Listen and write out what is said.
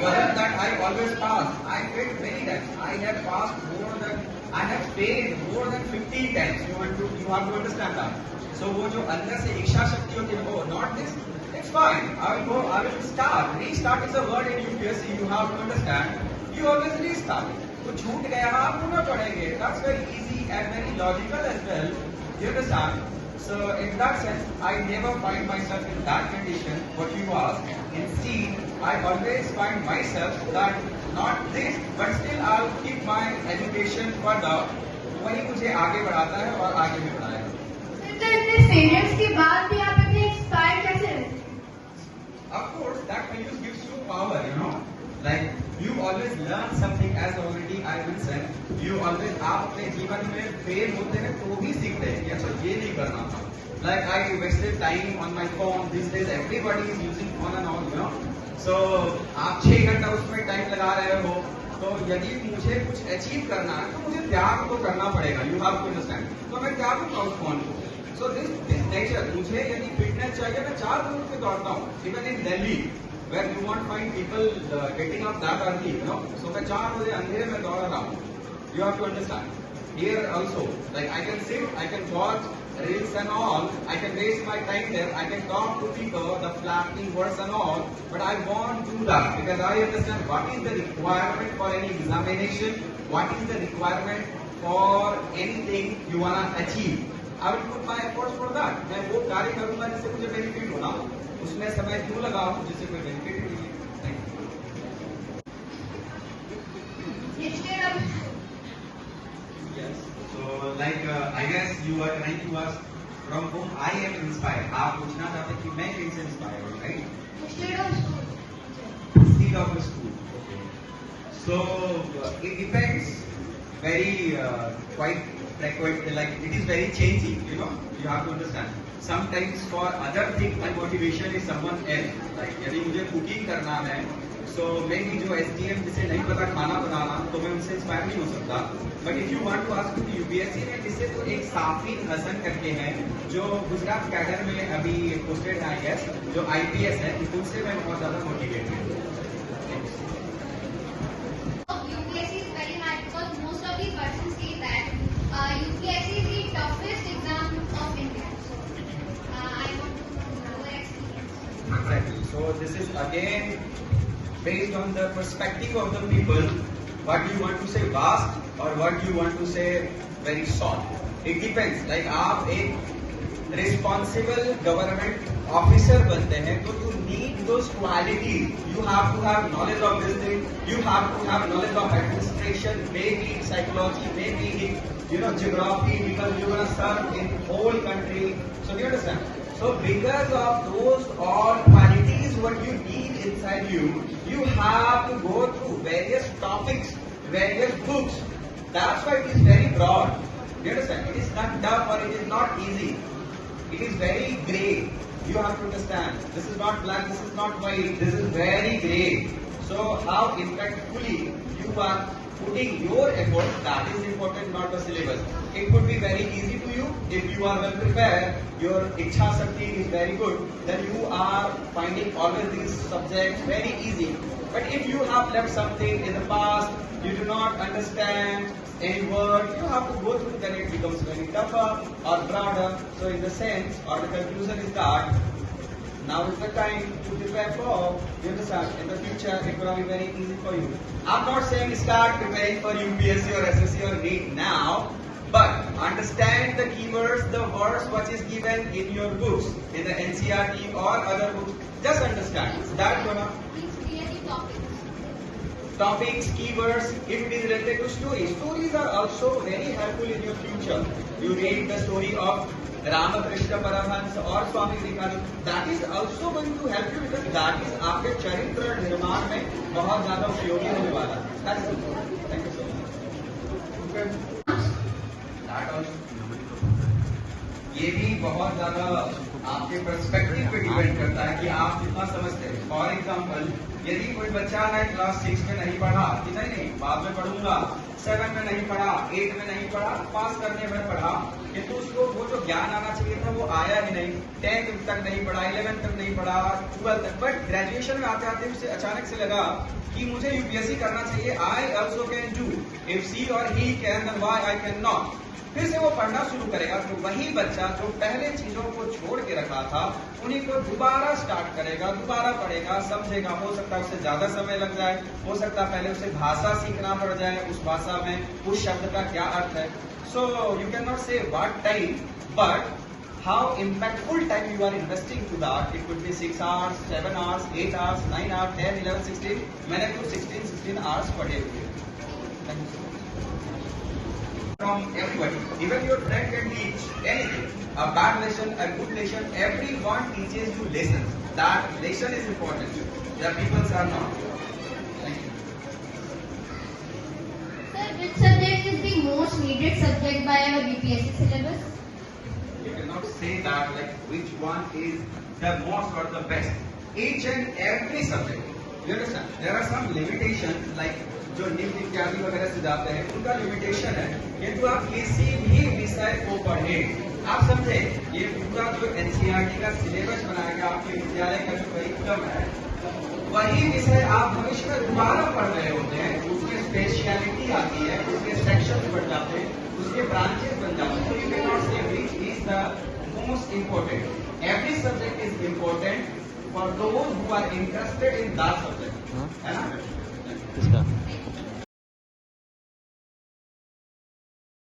wasn't that I always passed. I failed many times. I have passed more than, I have failed more than 15 times. You have to understand that. So वो जो अंदर से इच्छा शक्ति होती है, वो not this. It's fine. I will start. Restart is a word in UPSC. You have to understand. You always restart. तो छूट गया आप पुनः पढ़ेंगे. That's very easy and very logical as well. You understand? So in that sense, I never find myself in that condition. What you ask. Instead, I always find myself that not this, but still I'll keep my education further. वही मुझे आगे बढ़ाता है और आगे भी बढ़ाएगा. तो इतने फेलियर्स के बाद भी आप इतने इंस्पायर कैसे रहते हैं? Of course, that news gives you power, you know. Like you always learn something, as already I mentioned. You always आप अपने जीवन में फेल होते हैं तो भी सीखते हैं कि अच्छा ये नहीं करना था. Like I wasted time on my phone. These days everybody is using phone and all, you know. So आप 6 घंटा उसमें टाइम लगा रहे हो, तो यदि मुझे कुछ अचीव करना है तो मुझे त्याग तो करना पड़ेगा. You have to understand. तो मैं त्यागूंगा उस फोन को. So this nature. मुझे यदि फिटनेस चाहिए, मैं 4 मिनट में दौड़ता हूँ. Even in Delhi where you won't find people getting up that early, you know. So मैं 4 बजे अंधेरे में दौड़ रहा हूँ. You have to understand. Here also, like I can sit, I can watch reels and all. I can waste my time there. I can talk to people, the flattering words and all. But I won't do that because I understand what is the requirement for any examination. What is the requirement for anything you wanna achieve. I will put my efforts for that. मैं वो कार्य करूँगा जिससे मुझे benefit होना. उसमें समय क्यों लगाऊं जिससे कोई बेनिफिट नहीं है. Yes. So like I guess you are trying to ask from whom I am inspired. आप पूछना चाहते हैं कि मैं किनसे inspired हूँ, right? Instead of the school. Okay. So it depends. Very quite frequent. Like it is very changing. You know. You have to understand. Sometimes for other things my motivation is someone else. Like यदि मुझे cooking करना है, so maybe जो SDM जिसे नहीं पता खाना बनाना, तो मैं उनसे इंस्पायर नहीं हो सकता. But if you want to ask me UPSC में किससे, तो एक साफिन हसन करके हैं जो गुजरात कैडर में अभी पोस्टेड है, I guess, जो IPS है, उनसे मैं बहुत ज्यादा मोटिवेटेड हूँ. UPSC is very hard because most of the persons say that UPSC is the toughest exam of India. I want to know your experience. Exactly. So this is again based on the perspective of the people. What you want to say vast or what you want to say very short. It depends. Like आप एक responsible government officer बनते हैं, तो you need those qualities. You have to have knowledge of this thing. You have to have knowledge of administration, maybe in psychology, maybe in geography, because you're gonna serve in whole country. So do you understand? So because of those all qualities, what you need inside you, you have to go through various topics, various books. That's why it is very broad. You understand? It is not tough or it is not easy. It is very grey. You have to understand. This is not black, this is not white, this is very grey. So how impactfully you are putting your effort, that is important, not the syllabus. It could be very easy to you if you are well prepared, your Ichha Shakti is very good, then you are finding always these subjects very easy. But if you have left something in the past, you do not understand any word, you have to go through, then it becomes very tougher or broader. So in the sense, or the conclusion is that now is the time to prepare for, you understand, in the future it will be very easy for you. I'm not saying start preparing for UPSC or SSC or NEET now, but understand the keywords, the words what is given in your books, in the NCERT or other books. Just understand. That's gonna. Please clear the topics. Topics, keywords, if it is related to stories. Stories are also very helpful in your future. You read the story of Ramakrishna Paramahansa or Swami Vivekananda. That is also going to help you because that is आपके चरित्र निर्माण में बहुत ज़्यादा उपयोगी होने वाला है. That's it. Thank you so much. That also ये भी बहुत ज़्यादा आपके पर्सपेक्टिव पे डिपेंड करता है कि आप कितना समझते हैं। फॉर एग्जाम्पल, यदि कोई बच्चा है क्लास 6 में नहीं पढ़ा कि नहीं बाद में पढ़ूंगा, 7 में नहीं पढ़ा, 8 में नहीं पढ़ा, पास करने में पढ़ा, किंतु उसको वो जो ज्ञान आना चाहिए था वो आया ही नहीं, 10th तक नहीं पढ़ा, 11th तक नहीं पढ़ा, 12th तक, बट ग्रेजुएशन में आते आते उसे अचानक से लगा कि मुझे यूपीएससी करना चाहिए, I also can do, if she और he can then why I can not. फिर से वो पढ़ना शुरू करेगा, तो वही बच्चा जो पहले चीजों को छोड़ के रखा था उन्हीं को दोबारा स्टार्ट करेगा, दोबारा पढ़ेगा, समझेगा। हो सकता है उससे ज्यादा समय लग जाए, हो सकता है पहले उसे भाषा सीखना पड़ जाए, उस भाषा में उस शब्द का क्या अर्थ है। So you can not say what time, but how impactful time you are investing to that. It could be 6 hours, 7 hours, 8 hours, 9 hours, 10, 11, 16। मैंने तो 16 hours पढ़े हुए। Thank you. From everybody, even your friend can teach anything. A bad lesson, a good lesson, everyone teaches you lessons. That lesson is important. The people are not. Thank you. Sir, which subject is the most needed subject by our UPSC syllabus? You cannot say that like which one is the most or the best. Each and every subject. You understand? There are some limitations like जो NEET इत्यादि वगैरह से जाते हैं उनका limitation है, किंतु आप किसी भी विषय को पढ़े, आप समझे, ये पूरा जो एनसीईआरटी का सिलेबस बनाया गया आपके विद्यालय का जो करिकुलम है, वही विषय आप भविष्य में दोबारा पढ़ रहे होते हैं, उसमें स्पेशलिटी आती है, उसके सेक्शन बढ़ जाते हैं, उसके ब्रांचेस बन जाते हैं। तो you can not say which is the most important. Every subject is important for those who are interested in that subject, है ना?